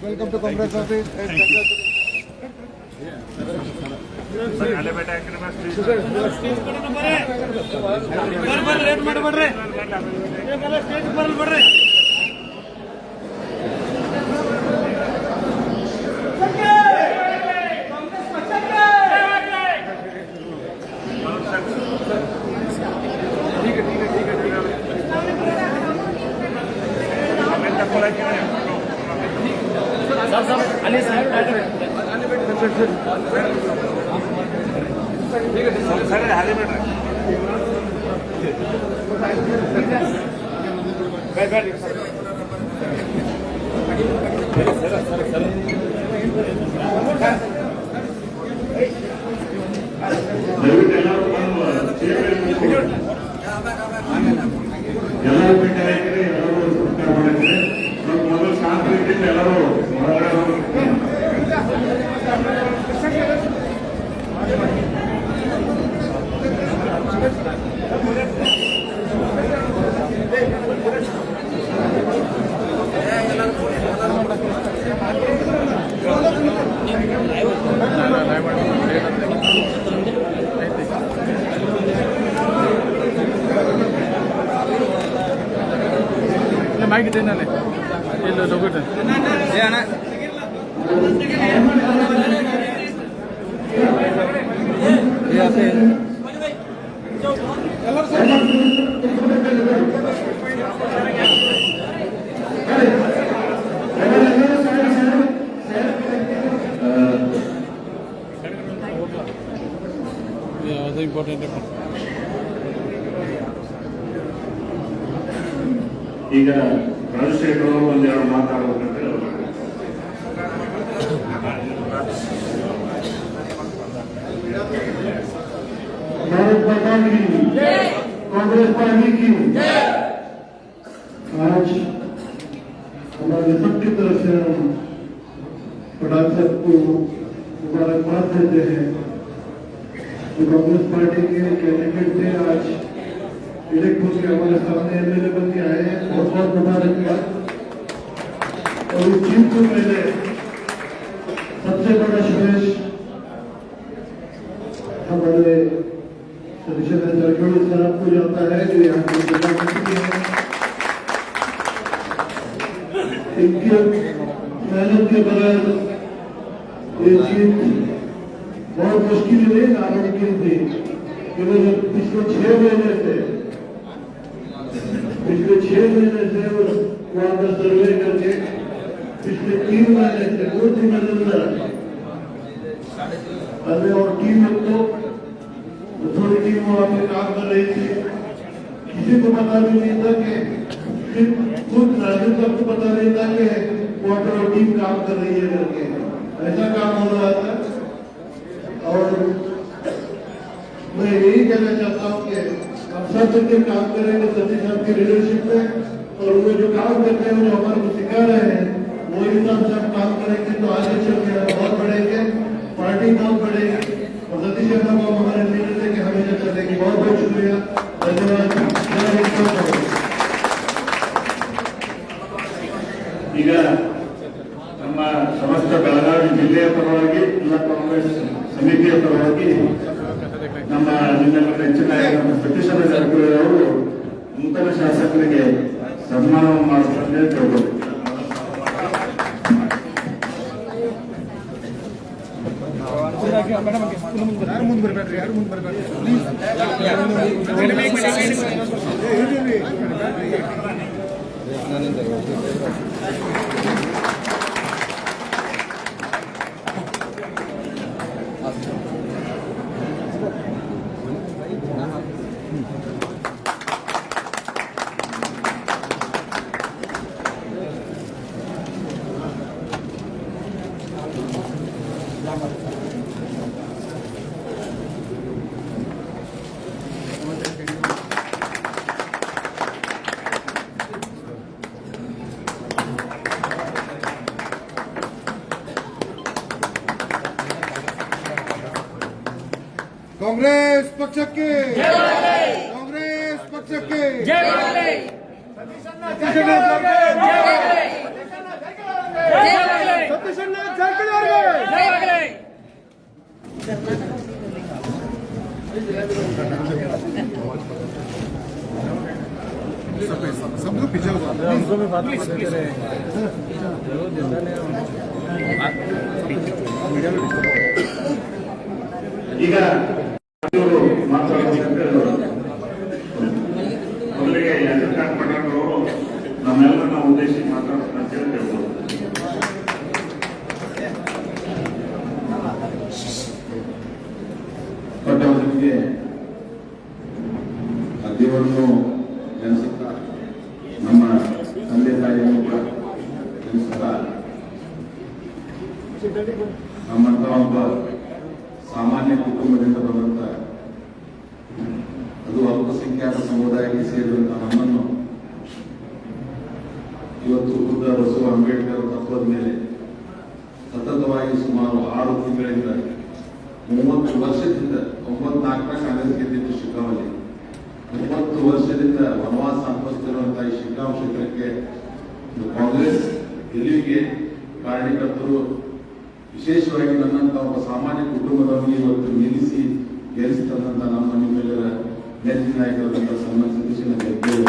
Welcome to Congress office. ಎಲ್ಲರೂ ಭೇಟಿ ಆಯ್ತಾರೆ, ಎಲ್ಲರೂ ಸತ್ಕಾರ ಮಾಡಿದ್ರೆ ಮೊದಲು ಶಾಂತಿ ರೀತಿಯಿಂದ ಎಲ್ಲರೂ ಮಾಹಿತಿ ಏನೇ ಇಲ್ಲ ಲೋಗೋಟ ಅಣ್ಣ ಅದು ಇಂಪಾರ್ಟೆಂಟ್. ಈಗ ರಾಜಶೇಖರ್ ಅವರು ಒಂದೆರಡು ಮಾತಾಡಬೇಕಂತ भारत माता की कांग्रेस पार्टी की आज हमारे सबकी तरफ से हम प्रधान साहब को मुबारकबाद देते हैं। जो कांग्रेस पार्टी के कैंडिडेट थे आज इलेक्ट होकर हमारे सामने एमएलए बन के आए हैं, बहुत बहुत मुबारकबाद। और इस चीज को मैंने सबसे बड़ा श्रेय हमारे सदस्य जारखंड साहब को जाता है जो यहाँ की प्रधानमंत्री है। इनकी मेहनत के बगैर ये जीत बहुत मुश्किल नहीं नामुमकिन थी। केवल पिछले 6 महीने से वहाँ का सर्वे करके पिछले 3 महीने से 2 दिन के अंदर हमें और टीम तो थोड़ी टीम वहाँ पे काम कर रही थी। किसी को पता भी नहीं था कि खुद राजू सबको पता नहीं था कि वहाँ पर टीम काम कर रही है करके ऐसा काम हो रहा था। और मैं यही कहना चाहता हूँ कि हम सब मिलकर काम करेंगे सतीश साहब की लीडरशिप में, और वो जो काम करते हैं जो हमारे को सिखा रहे हैं वो हिसाब से हम काम करेंगे तो आगे चल के बहुत बढ़ेंगे, पार्टी बहुत बढ़ेगी और सतीश साहब को हमारे लीडर से कि हमेशा चलेगी। बहुत बहुत शुक्रिया, धन्यवाद। ಈಗ ನಮ್ಮ ಸಮಸ್ತ ಬೆಳಗಾವಿ ಜಿಲ್ಲೆಯ ಪರವಾಗಿ ಎಲ್ಲ ಕಾಂಗ್ರೆಸ್ ಸಮಿತಿಯ ಪರವಾಗಿ ನಮ್ಮ ನಿನ್ನೆಲ್ಲ ನೆಚ್ಚಿನ ಸತೀಶ್ ಜಾರಕಿಹೊಳಿ ಅವರು ನೂತನ ಶಾಸಕರಿಗೆ ಸನ್ಮಾನ ಮಾಡುತ್ತಂತೆ ಕೇಳಬಹುದು. ಮುಂದೆ ಬರಬೇಡ್ರಿ, ಯಾರು ಮುಂದೆ ಬರಬೇಡ್ರಿ ಪ್ಲೀಸ್. ಕಾಂಗ್ರೆಸ್ ಪಕ್ಷಕ್ಕೆ ಕಾಂಗ್ರೆಸ್ ಪಕ್ಷಕ್ಕೆ ಸತೀಶಣ್ಣ ಜಾರಕಿಹೊಳಿ सब लोग पीछे हो जाते हैं उनको भी बात करते रहे ಈಗ ಮೊದಲಿಗೆ ಯಶವಂತ ಪಟೇಲ್ ಅವರು ನಮ್ಮೆಲ್ಲರನ್ನ ಉದ್ದೇಶಿಸಿ ಮಾತಾಡ್ತಾರೆ ಹೇಳ್ಬೋದು. ಬಟ್ ಅವರಿಗೆ ದೇವರನ್ನು ನೆನೆಸುತ್ತಾ ನಮ್ಮ ತಂದೆ ತಾಯಿಯನ್ನು ಕೂಡ ನೆನೆಸುತ್ತಾ ನಮ್ಮಂತ ಒಬ್ಬ ಸಾಮಾನ್ಯ ಕುಟುಂಬದಿಂದ ಬಂದಂತ ಅದು ಅಲ್ಪಸಂಖ್ಯಾತ ಸಮುದಾಯಕ್ಕೆ ಸೇರಿದಂತ ನಮ್ಮನ್ನು ಇವತ್ತು ಬುದ್ಧ ಬಸವ ಅಂಬೇಡ್ಕರ್ ತತ್ವದ ಮೇಲೆ ಸತತವಾಗಿ ಸುಮಾರು 6 ತಿಂಗಳಿಂದ 30 ವರ್ಷದಿಂದ 94 ಕಾಂಗ್ರೆಸ್ ಗೆದ್ದಿದ್ದು ಶಿಗ್ಗಾಂವಲ್ಲಿ 30 ವರ್ಷದಿಂದ ವನವಾಸ ಅನುಭವಿಸುತ್ತಿರುವಂತಹ ಈ ಶಿಗ್ಗಾಂವ್ ಕ್ಷೇತ್ರಕ್ಕೆ ಕಾಂಗ್ರೆಸ್ ಗೆಲುವಿಗೆ ಕಾರಣೀಕರ್ತರು ವಿಶೇಷವಾಗಿ ನನ್ನಂತ ಒಬ್ಬ ಸಾಮಾನ್ಯ ಕುಟುಂಬದವರಿಗೆ ಇವತ್ತು ನಿಲ್ಲಿಸಿ ಗೆಲ್ಲಿಸಿದಂತ ನಮ್ಮ ನಿಮ್ಮೆಲ್ಲರ ನೆಚ್ಚಿನ ನಾಯಕರಾದಂತಹ ಸನ್ಮಾನ್ಯ ಸತೀಶಣ್ಣ ಜಾರಕಿಹೊಳಿ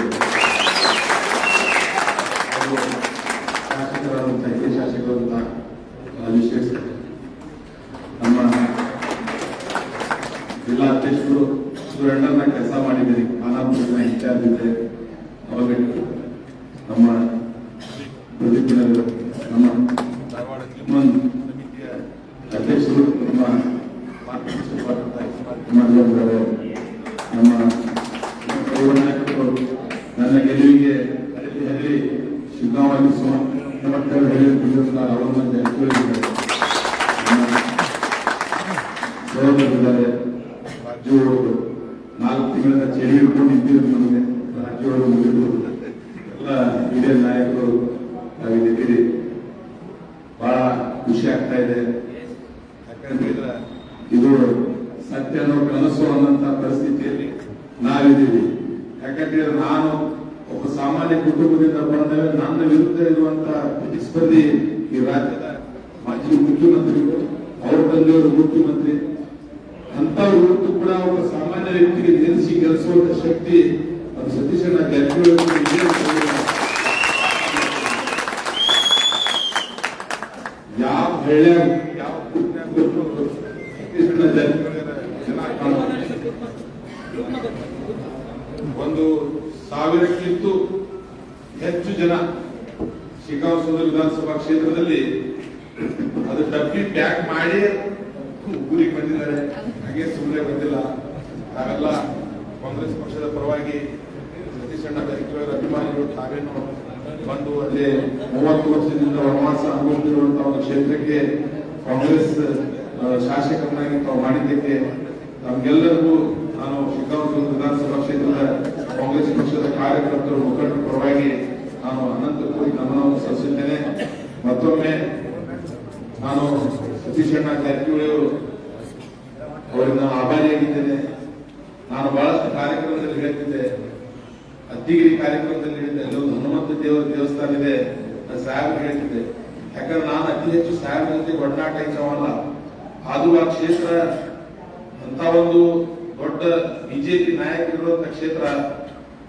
ಶಾಸಕರಾದಂತಹ ಹಿರಿಯ ಶಾಸಕರಾದಂತಹ ವಿಶೇಷ ನಮ್ಮ ಜಿಲ್ಲಾಧ್ಯಕ್ಷರು ಸುರಣ್ಣನ ಕೆಲಸ ಮಾಡಿದ್ದೀರಿ ಖಾನಾಪುರನ ಇನ್ಚಾರ್ಜ್ ಇದ್ದೆ ಅವಾಗ ನಮ್ಮ ಪ್ರದೀಪ್ನವರು ನಮ್ಮ ಸಮಿತಿಯ ಅಧ್ಯಕ್ಷರು ನಮ್ಮ ನಮ್ಮ ನಾಯಕರು ನನ್ನ ಗೆಲುವಿಗೆ ಹೇಳಿ ಶಿಗ್ಗಾಂವಲ್ಲಿ ಅವರನ್ನು ಜಾರಕಿಹೊಳಿ ಸಹೋದರಿದ್ದಾರೆ. ರಾಜ್ಯಗಳು 4 ತಿಂಗಳಿಂದ ಚಳಿ ಹಿಡ್ಕೊಂಡು ನಿಂತಿದ್ರು ನಮಗೆ ರಾಜ್ಯಗಳು ಮುಗಿದು ಎಲ್ಲ ಹಿರಿಯ ನಾಯಕರು ನಾವಿದ್ದೀರಿ. ಬಹಳ ಖುಷಿ ಆಗ್ತಾ ಇದೆ. ಯಾಕಂದ್ರೆ ಇದು ಸತ್ಯ ಅನ್ನೋ ಕನಸು ಅನ್ನೋಂತ ಪರಿಸ್ಥಿತಿಯಲ್ಲಿ ನಾವಿದ್ದೀವಿ. ಯಾಕಂದ್ರೆ ನಾನು ಒಬ್ಬ ಸಾಮಾನ್ಯ ಕುಟುಂಬದಿಂದ ಬಂದರೆ ನನ್ನ ವಿರುದ್ಧ ಇರುವಂತಹ ಪ್ರತಿಸ್ಪರ್ಧಿ ಈ ರಾಜ್ಯದ ಮಾಜಿ ಮುಖ್ಯಮಂತ್ರಿಗಳು, ಅವ್ರ ತಂದೆಯವರು ಮುಖ್ಯಮಂತ್ರಿ, ಅಂತವ್ರ ವಿರುದ್ಧ ಕೂಡ ಒಬ್ಬ ಸಾಮಾನ್ಯ ವ್ಯಕ್ತಿಗೆ ನಿಲ್ಲಿಸಿ ಗೆಲ್ಲಿಸುವಂತ ಶಕ್ತಿ ಅದು ಸತೀಶಣ್ಣ ಜಾರಕಿಹೊಳಿ. ಯಾವ ಹೇಳ ಯಾವ ಸತೀಶಣ್ಣ ಜಾರಕಿಹೊಳಿ ಒಂದು 1000ಕ್ಕಿಂತೂ ಹೆಚ್ಚು ಜನ ಶಿಗ್ಗಾಂವ್ ಸದರ ವಿಧಾನಸಭಾ ಕ್ಷೇತ್ರದಲ್ಲಿ ಅದು ಡಬ್ಬಿ ಪ್ಯಾಕ್ ಮಾಡಿ ಊರಿಗೆ ಬಂದಿದ್ದಾರೆ. ಹಾಗೆ ಸುಮ್ಮನೆ ಬಂದಿಲ್ಲ. ನಾವೆಲ್ಲ ಕಾಂಗ್ರೆಸ್ ಪಕ್ಷದ ಪರವಾಗಿ ಸತೀಶಣ್ಣ ಜಾರಕಿಹೊಳಿ ಅಭಿಮಾನಿಗಳು ತಾವೇನು ಬಂದು ಅಲ್ಲಿ 30 ವರ್ಷದಿಂದ ವನವಾಸ ಅನುಭವಿಸಿರುವಂತಹ ಒಂದು ಕ್ಷೇತ್ರಕ್ಕೆ ಕಾಂಗ್ರೆಸ್ ಶಾಸಕರನ್ನಾಗಿ ತಾವು ಮಾಡಿದ್ದಕ್ಕೆ ನಮ್ಗೆಲ್ಲರಿಗೂ ನಾನು ಶಿಗ್ಗಾಂವ್ ವಿಧಾನಸಭಾ ಕ್ಷೇತ್ರದ ಕಾಂಗ್ರೆಸ್ ಪಕ್ಷದ ಕಾರ್ಯಕರ್ತರು ಮುಖಂಡರ ಪರವಾಗಿ ನಾನು ಅನಂತ ಕೋಟಿ ನಮನವನ್ನು ಸಲ್ಲಿಸುತ್ತೇನೆ. ಮತ್ತೊಮ್ಮೆ ನಾನು ಸತೀಶಣ್ಣ ಜಾರಕಿಹೊಳಿ ಅವರಿಗೆ ನಾನು ಆಭಾರಿಯಾಗಿದ್ದೇನೆ. ನಾನು ಬಹಳಷ್ಟು ಕಾರ್ಯಕ್ರಮದಲ್ಲಿ ಹೇಳ್ತಿದ್ದೆ, ಅತ್ತಿಗಿರಿ ಕಾರ್ಯಕ್ರಮದಲ್ಲಿ ಹೇಳಿದ್ದೆ, ಎಲ್ಲೊಂದು ಹನುಮಂತ ದೇವರ ದೇವಸ್ಥಾನ ಇದೆ ಸಾಹೇಬ್ ಹೇಳ್ತಿದ್ದೆ. ಯಾಕಂದ್ರೆ ನಾನು ಅತಿ ಹೆಚ್ಚು ಸಾಹೇಬ್ ಜೊತೆ ಒಡನಾಟ ಇದ್ದವಲ್ಲ. ಅದು ಆ ಕ್ಷೇತ್ರ ಅಂತ ಒಂದು ದೊಡ್ಡ ಬಿಜೆಪಿ ನಾಯಕರಿರುವಂತ ಕ್ಷೇತ್ರ.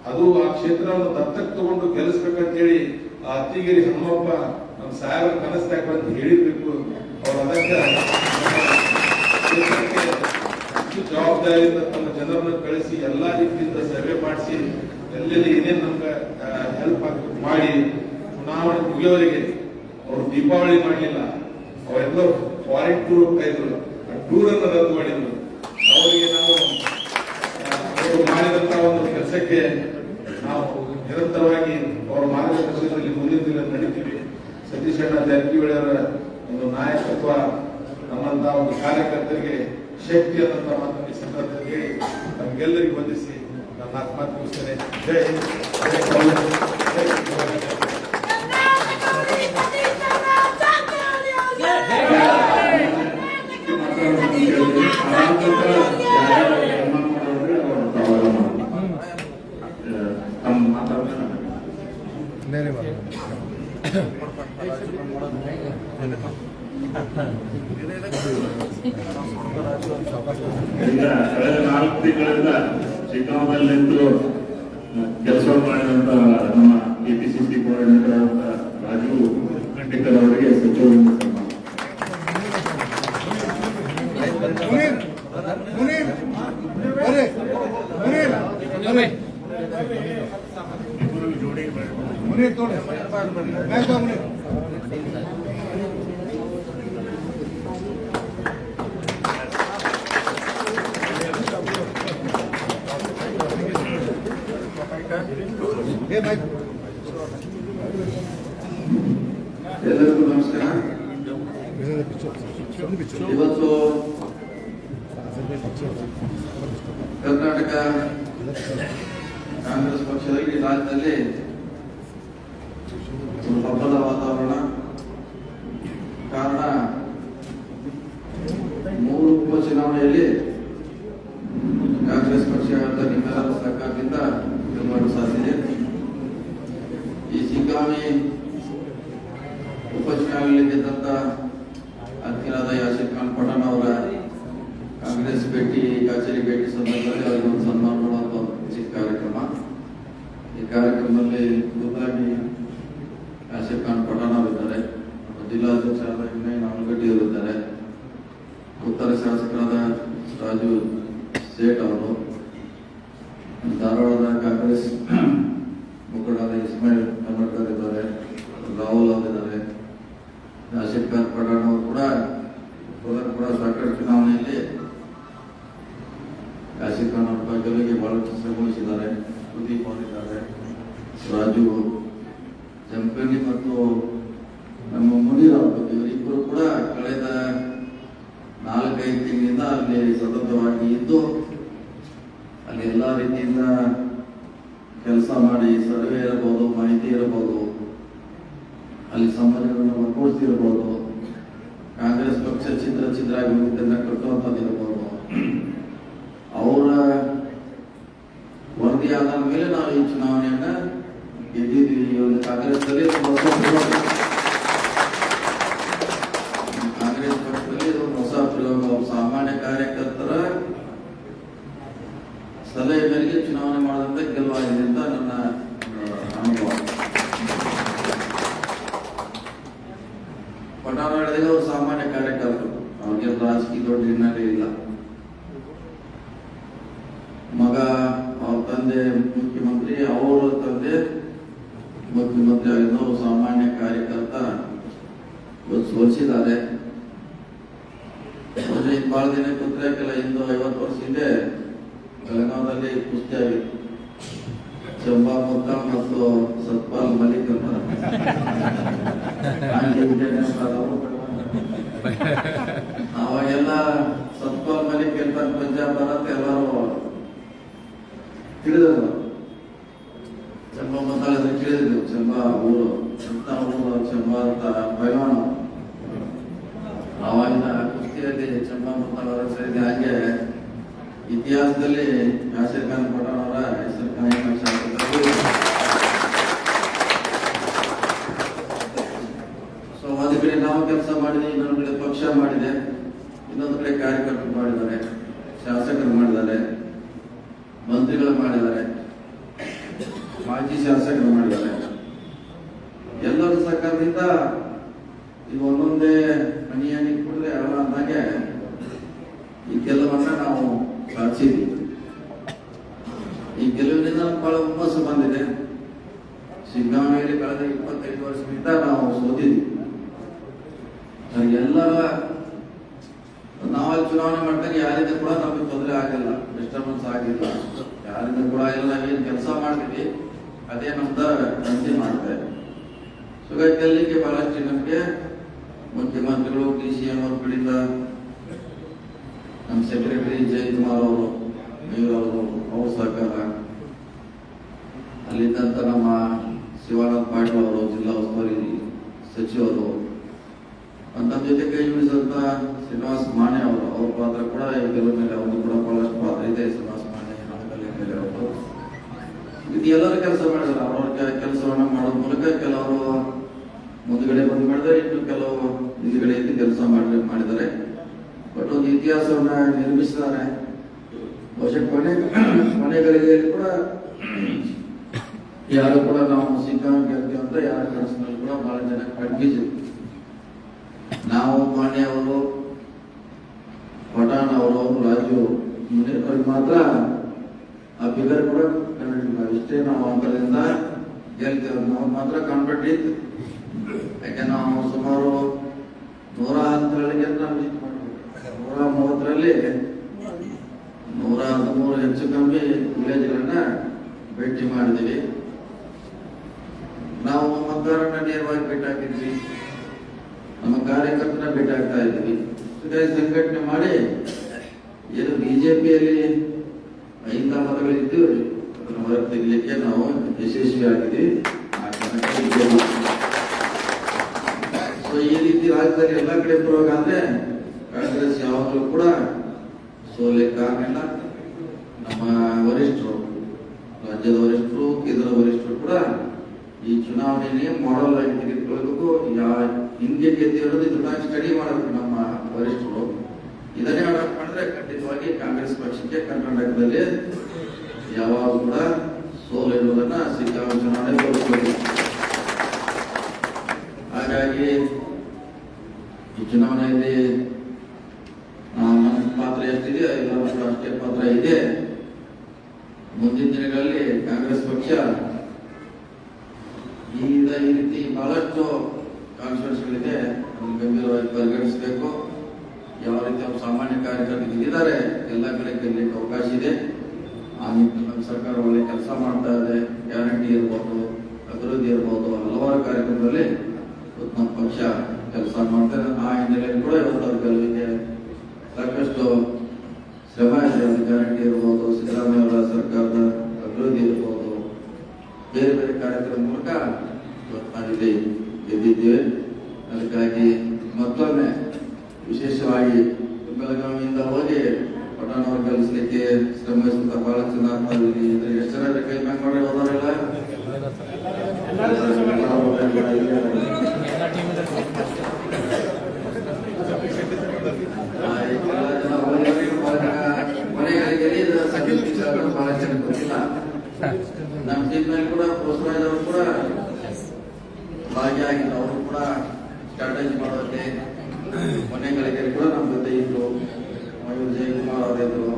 ಅದು ಆ ಕ್ಷೇತ್ರವನ್ನು ದತ್ತಕ್ಕೆ ತಗೊಂಡು ಗೆಲ್ಲಿಸ್ಬೇಕಂತ ಹೇಳಿ ಆ ಅತ್ತಿಗಿರಿ ಹನುಮಪ್ಪ ನಮ್ಮ ಸಾಹೇಬರ ಕನಸ್ತಾಕ ಅಂತ ಹೇಳಿರ್ಬೇಕು. ಅವ್ರು ಅದಕ್ಕೆ ಜವಾಬ್ದಾರಿಯಿಂದ ತಮ್ಮ ಜನರನ್ನು ಕಳಿಸಿ ಎಲ್ಲಾ ರೀತಿಯಿಂದ ಸರ್ವೆ ಮಾಡಿಸಿ ಎಲ್ಲೆಲ್ಲಿ ಏನೇನು ನಮ್ಗೆ ಹೆಲ್ಪ್ ಮಾಡಿ ಚುನಾವಣೆ ಮುಗಿಯವರೆಗೆ ಅವರು ದೀಪಾವಳಿ ಮಾಡಲಿಲ್ಲ. ಅವರೆಲ್ಲ ಫಾರಿನ್ ಟೂರ್ ಹೋಗ್ತಾ ಇದ್ರು. ಟೂರ್ ಅನ್ನು ರದ್ದು ಮಾಡಿದ್ರು. ಅವರಿಗೆ ನಾವು ಅವರು ಮಾಡಿದಂತಹ ಒಂದು ಕೆಲಸಕ್ಕೆ ನಾವು ನಿರಂತರವಾಗಿ ಅವರ ಮಾರ್ಗದರ್ಶನದಲ್ಲಿ ಮುಂದಿನ ದಿನ ನಡೀತೀವಿ. ಸತೀಶಣ್ಣ ಜಾರಕಿಹೊಳಿ ಅವರ ಒಂದು ನಾಯಕತ್ವ ನಮ್ಮಂತಹ ಒಂದು ಕಾರ್ಯಕರ್ತರಿಗೆ ಶಕ್ತಿ ಅನ್ನಂತ ಮಾತನ್ನು ಸಂದರ್ಭದಲ್ಲಿ ಹೇಳಿ ನಮ್ಗೆಲ್ಲರಿಗೂ ವಂದಿಸಿ ನನ್ನ ಆತ್ಮಹತ್ಯೆ ಮುಗಿಸ್ತೇನೆ. ಜೈ ಹಿಂದ್, ಜೈ ಕಾಂಗ್ರೆಸ್, ಜೈ ಈಗ ಕಳೆದ 4 ತಿಂಗಳಿಂದ ಶಿಗ್ಗಾಂವದಲ್ಲಿ ನಿಂತು ಕೆಲಸ ಮಾಡಿದಂತ ನಮ್ಮ ಕೆಪಿಸಿಸಿ ಕೋಆರ್ಡಿನೇಟರ್ ಆದಂತ ರಾಜು ಖಂಡಿಕರ್ ಅವರಿಗೆ ಸಚಿವರಿಂದ मुनीर तोड़े मैं तो मुनीर ये भाई ಎಲ್ಲರಿಗೂ ನಮಸ್ಕಾರ. ಇವತ್ತು ಕರ್ನಾಟಕ ಕಾಂಗ್ರೆಸ್ ಪಕ್ಷದಲ್ಲಿ ರಾಜ್ಯದಲ್ಲಿ ಒಂದು ಹಬ್ಬದ ವಾತಾವರಣ. ಕಾರಣ 3 ಉಪಚುನಾವಣೆಯಲ್ಲಿ ಕಾಂಗ್ರೆಸ್ ಪಕ್ಷ ನಿಮ್ಮೆಲ್ಲರ ಸಹಕಾರದಿಂದ ಗೆಲುವು ಸಾಧಿಸಿದೆ. ಈ ಶಿಗ್ಗಾಂವಿ ಉಪಚುನಾವಣೆಯಲ್ಲಿ ಗೆದ್ದಂತ ಅತಿಥಿರಾದ ಯಾಸಿರ್ ಖಾನ್ ಪಠಾಣ್ ಅವರ ಕಾಂಗ್ರೆಸ್ ಕಚೇರಿ ಭೇಟಿ ಸಂದರ್ಭದಲ್ಲಿ ಅವರಿಗೆ ಒಂದು ಸನ್ಮಾನ ಮಾಡುವಂತ ಚಿಕ್ಕ ಕಾರ್ಯಕ್ರಮ. ಈ ಕಾರ್ಯಕ್ರಮದಲ್ಲಿ ಖುದ್ದಾಗಿ ಯಾಸಿರ್ ಖಾನ್ ಪಠಾಣ್ ಅವರಿದ್ದಾರೆ, ಜಿಲ್ಲಾಧ್ಯಕ್ಷರಾದ ವಿನಯ್ ನಾಮಗಡ್ಡಿ ಅವರಿದ್ದಾರೆ, ಉತ್ತರ ಶಾಸಕರಾದ ರಾಜು ಸೇಠ್ ಅವರು, ಧಾರವಾಡದ ಕಾಂಗ್ರೆಸ್ ಮುಖಂಡರಾದ ಇಸ್ಮಾಯಿಲ್ ಕಮರ್ಕರ್ ಇದ್ದಾರೆ, ರಾಹುಲ್ ಅವರಿದ್ದಾರೆ. ಯಾಸಿರ್ ಖಾನ್ ಪಠಾಣ್ ಅವರು ಕೂಡ ಸಾಕಷ್ಟು ಚುನಾವಣೆಯಲ್ಲಿ ಯಾಸಿರ್ ಖಾನ್ ಅವರ ಗೆಲುವಿಗೆ ಬಹಳಷ್ಟು ಶ್ರಮಿಸಿದ್ದಾರೆ. ಸುದೀಪ್ ಅವರಿದ್ದಾರೆ, ರಾಜು ಜಂಪೇಣಿ ಮತ್ತು ನಮ್ಮ ಮುನೀರ್ ಅವರು, ಇವರಿಬ್ಬರು ಕೂಡ ಕಳೆದ 4-5 ತಿಂಗಳಿಂದ ಅಲ್ಲಿ ಸತತವಾಗಿ ಇದ್ದು ಅಲ್ಲಿ ಎಲ್ಲ ರೀತಿಯಿಂದ ಕೆಲಸ ಮಾಡಿ, ಸರ್ವೆ ಇರಬಹುದು, ಮಾಹಿತಿ ಇರಬಹುದು, ಅಲ್ಲಿ ಸಮಾಜಗಳನ್ನು ಒಗ್ಗೂಡಿಸಿರಬಹುದು, ಕಾಂಗ್ರೆಸ್ ಪಕ್ಷ ಛಿದ್ರ ಆಗಿ ಹೋಗಿದ್ದನ್ನ ಕಟ್ಟುವಂತದ್ದಿರಬಹುದು. ಅವರ ವರದಿ ಆದ ಮೇಲೆ ನಾವು ಈ ಚುನಾವಣೆಯನ್ನ ಗೆದ್ದಿದ್ವಿ. ಒಂದು ಕಾಂಗ್ರೆಸ್ನಲ್ಲಿ ಕಾಂಗ್ರೆಸ್ ಪಕ್ಷದಲ್ಲಿ ಇದೊಂದು ಹೊಸ ಪ್ರಯೋಗ. ಸಾಮಾನ್ಯ ಕಾರ್ಯಕರ್ತರ ಸಲಹೆ ಮೇರೆಗೆ ಚುನಾವಣೆ ಮಾಡದಂತ ಗೆಲುವಾಗಿದೆ ಅಂತ ನನ್ನ ಅನುಭವ. ಪಠಾಣ್ ಹೇಳಿದಾಗ ಅವರು ಸಾಮಾನ್ಯ ಕಾರ್ಯಕರ್ತರು, ಅವ್ರಿಗೆ ರಾಜಕೀಯ ದೊಡ್ಡ ಹಿನ್ನೆಲೆ ಇಲ್ಲ. ಮಗ ಅವ್ರ ತಂದೆ ಮುಖ್ಯಮಂತ್ರಿ, ಅವರ ತಂದೆ ಮುಖ್ಯಮಂತ್ರಿ ಆಗಿದ್ದು ಸಾಮಾನ್ಯ ಕಾರ್ಯಕರ್ತ ಸೋಲಿಸಿದ್ದಾರೆ. ಬಹಳ ದಿನ ಕುತ್ರೆಕ್ಕೆಲ್ಲ 50 ವರ್ಷ ಹಿಂದೆ ಬೆಳಗಾವದಲ್ಲಿ ಕುಸ್ತಿ ಆಗಿತ್ತು. ಚಂಬಾ ಮುತ್ತ ಮತ್ತು ಸತ್ಪಾಲ್ ಮಲಿಕ್ ಅಂತ ಅವಾಗೆಲ್ಲ ಸತ್ಪಾಲ್ ಮಲಿಕ್ ಅಂತ ಪಂಜಾಬ್ ಅಂತ ಎಲ್ಲರೂ ತಿಳಿದ್ರು. ಚಂಬಾ ಮಸಾಲ ತಿಳಿದ್ರು. ಚಂಬಾ ಊರು ಅಂತ ಚಂಬಾ ಅಂತ ಪೈಲ್ವಾನ. ಆವಾಗಿನ ಕುಸ್ತಿಯಲ್ಲಿ ಚಂಬಾ ಮಸಾಲ ಸೇರಿದೆ. ಹಾಗೆ ಇತಿಹಾಸದಲ್ಲಿ ಯಾಸಿರ್ ಖಾನ್ ಪಠಾಣ್ ಅವರ ಹೆಸರು ಕಾಯಂ ಶಾಸಕರು. ಸೊ ಒಂದು ಕಡೆ ನಾವು ಕೆಲಸ ಮಾಡಿದೆ, ಇನ್ನೊಂದು ಕಡೆ ಪಕ್ಷ ಮಾಡಿದೆ, ಇನ್ನೊಂದು ಕಡೆ ಕಾರ್ಯಕರ್ತರು ಮಾಡಿದ್ದಾರೆ, ಶಾಸಕರು ಮಾಡಿದ್ದಾರೆ, ಮಂತ್ರಿಗಳು ಮಾಡಿದ್ದಾರೆ, ಮಾಜಿ ಶಾಸಕರು ಮಾಡಿದ್ದಾರೆ. ಎಲ್ಲರ ಸರ್ಕಾರದಿಂದ ಇದು ಒಂದೊಂದೇ ಮನೆಯಾಗಿ ಕೂಡಲೇ ಅಲ್ಲ ಅಂದಾಗೆ ಈ ಗೆಲುವನ್ನ ನಾವು ಸಾಧಿಸಿದ್ವಿ. ಈ ಗೆಲುವಿನಿಂದ ಬಹಳ ಹುಮ್ಮಸ್ಸು ಬಂದಿದೆ. ಶಿಗ್ಗಾಂವಿಯಲ್ಲಿ ಕಳೆದ 25 ವರ್ಷದಿಂದ ನಾವು ಸೋತಿದ್ವಿ. ಎಲ್ಲರ ನಾವು ಚುನಾವಣೆ ಮಾಡಿದಾಗ ಯಾರಿಂದ ಕೂಡ ನಮಗೆ ತೊಂದರೆ ಆಗಿಲ್ಲ, ಡಿಸ್ಟರ್ಬೆನ್ಸ್ ಆಗಿಲ್ಲ, ಯಾರಿಂದ ಕೂಡ ಇಲ್ಲ. ನಾವೇನು ಕೆಲಸ ಮಾಡ್ತೀವಿ ಅದೇ ನಮ್ದ ನಂಬಿಕೆ ಮಾಡ್ತೇವೆ. ಸುಗತಿಯಲ್ಲಿಗೆ ಬಹಳಷ್ಟು ನಮಗೆ ಮುಖ್ಯಮಂತ್ರಿಗಳು, DCM ಅವ್ರ ಕಡೆಯಿಂದ ನಮ್ಮ ಸೆಕ್ರೆಟರಿ ಜಯಕುಮಾರ್ ಅವರು, ಇವರು ಅವ್ರ ಸಹಕಾರ, ಅಲ್ಲಿದ್ದಂತ ನಮ್ಮ ಶಿವಾನಂದ ಪಾಟೀಲ್ ಅವರು, ಜಿಲ್ಲಾ ಉಸ್ತುವಾರಿ ಸಚಿವರು, ನಮ್ಮ ಜೊತೆ ಕೈ ಜೋಡಿಸಿದಂತ ಶ್ರೀನಿವಾಸ ಮಾನೆ ಅವರು, ಅವ್ರ ಪಾತ್ರ ಕೂಡ ಈ ಗೆಲುವು ಮೇಲೆ ಅವ್ರದ್ದು ಕೂಡ ಬಹಳಷ್ಟು ಪಾತ್ರ ಇದೆ. ಶ್ರೀನಿವಾಸ ಮಾನೆ ಮೇಲೆ ಅವರು ಇದು ಎಲ್ಲರೂ ಕೆಲಸ ಮಾಡಿದ್ದಾರೆ. ಅವ್ರ ಕೆಲಸವನ್ನ ಮಾಡೋದ್ ಮೂಲಕ ಕೆಲವರು ಮುಂದ್ಗಡೆ ಬಂದು ಮಾಡಿದರೆ, ಇನ್ನು ಕೆಲವು ಹಿಂದ್ಗಡೆ ಇದ್ದು ಕೆಲಸ ಮಾಡಿದ್ದಾರೆ. ಬಟ್ ಒಂದು ಇತಿಹಾಸವನ್ನ ನಿರ್ಮಿಸಿದ್ದಾರೆ. ಬಹುಶಃ ಕೊನೆಗಳಿಗೆ ಕೂಡ ಯಾರು ಕೂಡ ನಾವು ಸಿಕ್ಕಾಂ ಗೆಲ್ತೀವಿ ಅಂತ ಯಾರ ಕನಸಿನಲ್ಲಿ ಕೂಡ ಬಹಳ ಜನ ಕಣ್ಬಿದ್ರು. ನಾವು ಮಾನ್ಯ ಅವರು, ಪಠಾಣ್ ಅವರು, ರಾಜು ಮುನೀರ್ ಅವ್ರಿಗೆ ಮಾತ್ರ ಆ ಫಿಗರ್ ಕೂಡ ಕಂಡಿಲ್ಲ. ಇಷ್ಟೇ ನಾವು ಅಂಕದಿಂದ ಗೆಲ್ತೇವೆ ನಾವು ಮಾತ್ರ ಕಾನ್ಫಿಡೆಂಟ್ ಇತ್ತು. ಯಾಕೆ ನಾವು ಸುಮಾರು 110ಗಳಿಗೆ ನಾವು ವಿಸಿಟ್ ಮಾಡ್ತೀವಿ. 130ರಲ್ಲಿ 113 ಹೆಚ್ಚು ಕಮ್ಮಿ ವಿಲೇಜ್ಗಳನ್ನ ಭೇಟಿ ಮಾಡಿದ್ದೀವಿ. ನಾವು ಮತದಾರರನ್ನ ನೇರವಾಗಿ ಭೇಟಿ ಹಾಕಿದ್ವಿ, ನಮ್ಮ ಕಾರ್ಯಕರ್ತನ ಭೇಟಿ ಆಗ್ತಾ ಇದ್ವಿ. ಸಂಘಟನೆ ಮಾಡಿ ಏನು ಬಿಜೆಪಿಯಲ್ಲಿ 5 ಮತಗಳಿದ್ದು ಅದನ್ನು ಹೊರ ತೆಗಲಿಕ್ಕೆ ನಾವು ಯಶಸ್ವಿ ಆಗಿದ್ವಿ. ಸೊ ಈ ರೀತಿ ರಾಜ್ಯದಲ್ಲಿ ಎಲ್ಲ ಕಡೆ ಬರುವಾಗ ಅಂದ್ರೆ ಕಾಂಗ್ರೆಸ್ ಯಾವಾಗಲೂ ಕೂಡ ಸೋಲೆ ಕಾರಣ. ನಮ್ಮ ವರಿಷ್ಠರು, ರಾಜ್ಯದ ವರಿಷ್ಠರು, ಕೇಂದ್ರದ ವರಿಷ್ಠರು ಕೂಡ ಈ ಚುನಾವಣೆಯೇ ಮಾಡಲ್ ಆಗಿ ತೆಗೆದುಕೊಳ್ಳಬೇಕು. ಹಿಂಗೆ ಗೆದ್ದಿ ಅನ್ನೋದು ಇದನ್ನ ಸ್ಟಡಿ ಮಾಡಬೇಕು ನಮ್ಮ ವರಿಷ್ಠರು. ಇದನ್ನೇ ಮಾಡಿದ್ರೆ ಖಂಡಿತವಾಗಿ ಕಾಂಗ್ರೆಸ್ ಪಕ್ಷಕ್ಕೆ ಕರ್ನಾಟಕದಲ್ಲಿ ಯಾವಾಗ ಕೂಡ ಸೋಲು ಇರುವುದನ್ನ ಸಿಕ್ಕಾಂ ಚುನಾವಣೆ ತೋರಿಸಬೇಕು. ಹಾಗಾಗಿ ಈ ಚುನಾವಣೆಯಲ್ಲಿ ನಮ್ಮ ಪಾತ್ರ ಎಷ್ಟಿದೆ, ಎಲ್ಲರೂ ಕೂಡ ಅಷ್ಟೇ ಪಾತ್ರ ಇದೆ. ಮುಂದಿನ ದಿನಗಳಲ್ಲಿ ಕಾಂಗ್ರೆಸ್ ಪಕ್ಷ ಈ ರೀತಿ ಬಹಳಷ್ಟು ಕಾನ್ಸ್ಟಿಟ್ಯೂನ್ಸಿಗಳಿದೆ, ಅದನ್ನು ಗಂಭೀರವಾಗಿ ಪರಿಗಣಿಸಬೇಕು. ಯಾವ ರೀತಿ ಅವರು ಸಾಮಾನ್ಯ ಕಾರ್ಯಕರ್ತರು ಇದ್ದಾರೆ, ಎಲ್ಲ ಕಡೆ ಗೆಲ್ಲಲಿಕ್ಕೆ ಅವಕಾಶ ಇದೆ. ಆ ನಿಟ್ಟಿನಲ್ಲಿ ನಮ್ಮ ಸರ್ಕಾರ ಒಳ್ಳೆ ಕೆಲಸ ಮಾಡ್ತಾ ಇದೆ. ಗ್ಯಾರಂಟಿ ಇರ್ಬೋದು, ಅಭಿವೃದ್ಧಿ ಇರ್ಬೋದು, ಹಲವಾರು ಕಾರ್ಯಕ್ರಮದಲ್ಲಿ ನಮ್ಮ ಪಕ್ಷ ಕೆಲಸ ಮಾಡ್ತಾರೆ. ಆ ಹಿನ್ನೆಲೆಯಲ್ಲಿ ಕೂಡ ಇವತ್ತು ಅವ್ರ ಗೆಲುವಿಗೆ ಸಾಕಷ್ಟು ಶ್ರಮ ಇದೆ. ಗ್ಯಾರಂಟಿ ಇರ್ಬೋದು, ಸಿದ್ದರಾಮಯ್ಯ ಅವರ ಸರ್ಕಾರದ ಅಭಿವೃದ್ಧಿ ಇರ್ಬೋದು, ಬೇರೆ ಬೇರೆ ಕಾರ್ಯಕ್ರಮ ಮೂಲಕ ಇವತ್ತು ನಾವಿಲ್ಲಿ ಗೆದ್ದಿದ್ದೇವೆ. ಅದಕ್ಕಾಗಿ ಮತ್ತೊಮ್ಮೆ ವಿಶೇಷವಾಗಿ ಬೆಳಗಾವಿಯಿಂದ ಹೋಗಿ ಪಠಾಣ್ ಅವರು ಗೆಲ್ಲಿಸಲಿಕ್ಕೆ ಶ್ರಮಿಸುತ್ತಾ ಬಹಳ ಚೆನ್ನಾಗಿ ಎಷ್ಟು ಜನ ಕೈ ಮ್ಯಾಕ್ ಮಾಡಿ ಹೋದವರೆಲ್ಲ ಬಹಳ ಚೆನ್ನಾಗಿ ಗೊತ್ತಿಲ್ಲ. ನಮ್ಮ ಟೀಮ್ನಲ್ಲಿ ಕೂಡ ಪ್ರೋತ್ಸಾಹದವರು ಕೂಡ ಭಾಗಿಯಾಗಿದ್ದು, ಅವರು ಕೂಡ ಸ್ಟ್ರಾಟಜಿ ಮಾಡೋದೇ ಮನೆಗಳಿಗೆ ಕೂಡ ನಮ್ಮ ಜೊತೆ ಇದ್ರು. ಮಯೂರ್ ಜಯಕುಮಾರ್ ಅವರಿದ್ರು,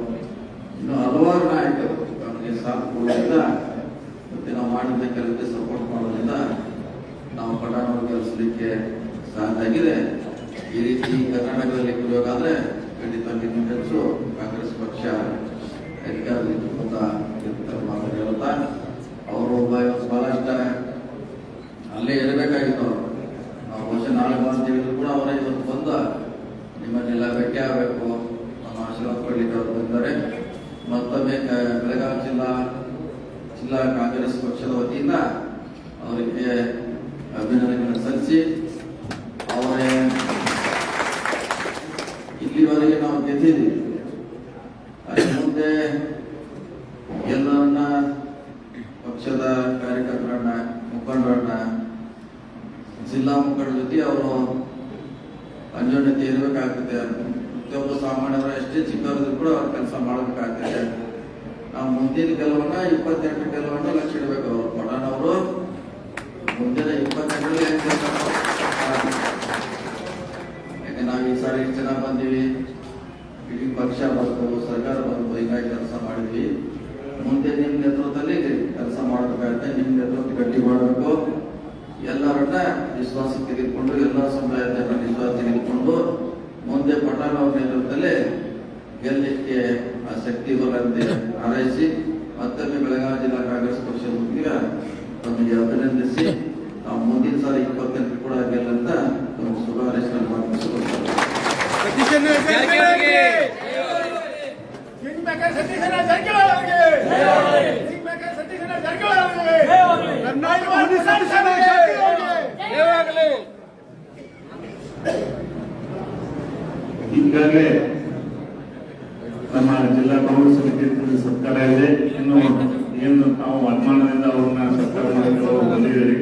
ಇನ್ನು ಹಲವಾರು ನಾಯಕರು ನಮಗೆ ಸಾಥ್ ಕೊಡೋದ್ರಿಂದ ಮತ್ತೆ ನಾವು ಮಾಡಿದ ಕೆಲಸಕ್ಕೆ ಸಪೋರ್ಟ್ ಮಾಡೋದ್ರಿಂದ ನಾವು ಪಠಾಣ್ ಅವರು ಗೆಲ್ಲಿಸಲಿಕ್ಕೆ ಸಾಧ್ಯ ಆಗಿದೆ. ಈ ರೀತಿ ಕರ್ನಾಟಕದಲ್ಲಿ ಕುಡಿಯೋಗಾದ್ರೆ ಖಂಡಿತ ಹೆಚ್ಚು ಕಾಂಗ್ರೆಸ್ ಪಕ್ಷ ಅಧಿಕಾರದಲ್ಲಿ ಮಾತು ಹೇಳುತ್ತಾ ಅವರು ಬಹಳಷ್ಟು ಅಲ್ಲೇ ಇರಬೇಕಾಗಿತ್ತು. ನಾವು ಬಹುಶಃ ನಾಳೆ ಬಂದು ಹೇಳಿದ್ರು ಕೂಡ ಅವರೇ ಇವತ್ತು ಬಂದ ನಿಮ್ಮನ್ನೆಲ್ಲ ಭೇಟಿ ಆಗಬೇಕು, ನಮ್ಮ ಆಶೀರ್ವಾದ ಕೊಡ್ಲಿಕ್ಕೆ ಅವರು ಬಂದರೆ ಮತ್ತೊಮ್ಮೆ ಬೆಳಗಾವಿ ಜಿಲ್ಲಾ ಕಾಂಗ್ರೆಸ್ ಪಕ್ಷದ ವತಿಯಿಂದ ಅವರಿಗೆ ಅಭಿನಂದನೆಗಳನ್ನು ಸಲ್ಲಿಸಿ, ಅವರೇ ಇಲ್ಲಿವರೆಗೆ ನಾವು ಗೆದ್ದಿದ್ದೀವಿ. ಅದ್ರ ಮುಂದೆ ಎಲ್ಲರನ್ನ ಪಕ್ಷದ ಕಾರ್ಯಕರ್ತರನ್ನ, ಮುಖಂಡರನ್ನ, ಜಿಲ್ಲಾ ಮುಖಂಡರ ಜೊತೆ ಅವರು ಅನ್ಯೋನ್ಯತೆ ಇರಬೇಕಾಗ್ತದೆ. ಪ್ರತಿಯೊಬ್ಬ ಸಾಮಾನ್ಯರ ಎಷ್ಟೇ ಚಿಕ್ಕವರಿದ್ರು ಕೂಡ ಅವ್ರ ಕೆಲಸ ಮಾಡಬೇಕಾಗ್ತದೆ. ನಾವು ಮುಂದಿನ ಗೆಲುವನ್ನ 28 ಗೆಲುವನ್ನ ಲಕ್ಷ ಇಡಬೇಕು. ಅವರು ಪಠಾಣ್ ಅವರು ಮುಂದಿನ 28ರಲ್ಲಿ ಯಾಕೆ ನಾವು ಈ ಸಾರಿ ಎಷ್ಟು ಜನ ಬಂದೀವಿ, ಇಡೀ ಪಕ್ಷ ಬರ್ಬೋದು, ಸರ್ಕಾರ ಬರ್ಬೋದು, ಹೀಗಾಗಿ ಕೆಲಸ ಮಾಡಿದ್ವಿ. ಮುಂದೆ ನಿಮ್ಮ ನೇತೃತ್ವದಲ್ಲಿ ಕೆಲಸ ಮಾಡಬೇಕಾಗುತ್ತೆ. ನಿಮ್ಮ ನೇತೃತ್ವ ಗಟ್ಟಿ ಮಾಡಬೇಕು. ಎಲ್ಲರನ್ನ ವಿಶ್ವಾಸ ತೆಗೆದುಕೊಂಡು, ಎಲ್ಲ ಸಮುದಾಯದ ವಿಶ್ವಾಸ ತೆಗೆದುಕೊಂಡು ಮುಂದೆ ಪಠಾಣ್ ಅವರ ನೇತೃತ್ವದಲ್ಲಿ ಗೆಲ್ಲಲಿಕ್ಕೆ ಆ ಶಕ್ತಿ ಬರಂತೆ ಹಾರೈಸಿ ಮತ್ತೊಮ್ಮೆ ಬೆಳಗಾವಿ ಜಿಲ್ಲಾ ಕಾಂಗ್ರೆಸ್ ಪಕ್ಷದ ಮುಖ್ಯ ತಮಗೆ ಅಭಿನಂದಿಸಿ ನಾವು ಮುಂದಿನ ಸಾರಿ 28 ಕೂಡ ಗೆಲ್ಲಂತ ಶುಭ ಹಾರೈಸಿಕೊಂಡು ಈಗಾಗಲೇ ನಮ್ಮ ಜಿಲ್ಲಾ ಕಾಂಗ್ರೆಸ್ ಸಮಿತಿ ಸರ್ಕಾರ ಇದೆ. ಇನ್ನು ಏನು ತಾವು ಅನುಮಾನದಿಂದ ಅವ್ರನ್ನ ಸರ್ಕಾರ ಬಂದಿದ್ದೀರಿ,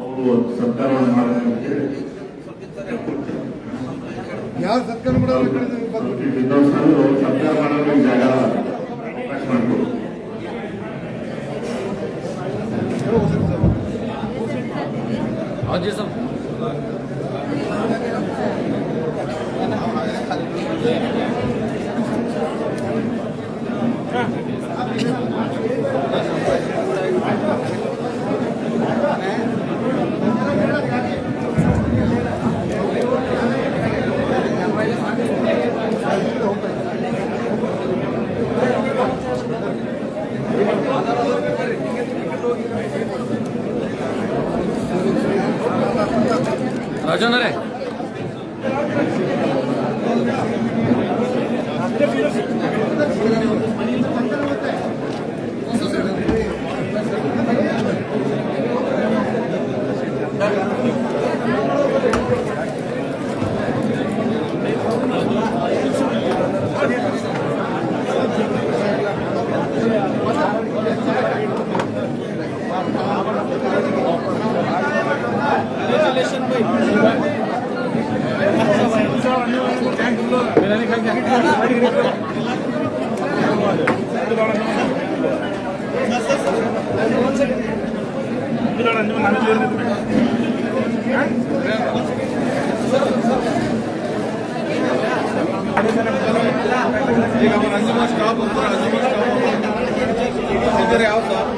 ಅವರು ಸರ್ಕಾರವನ್ನು ಮಾಡಬೇಕು ಯಾರು ಸತ್ಕಾರ ಮಾಡೋರು ಬಂದು ವಿದ್ವಾಂಸರು ಸತ್ಕಾರ ಮಾಡೋರಿಗೆ ಜಾಗ ಅವಕಾಶ ಮಾಡ್ಬೋದು. ರಾಜಣ್ಣರೇ ಈಗ ಅವರ ಅಂತಿಮ ಸ್ಟಾಪ್ ಇದ್ದಾರೆ ಯಾವ ಸರ್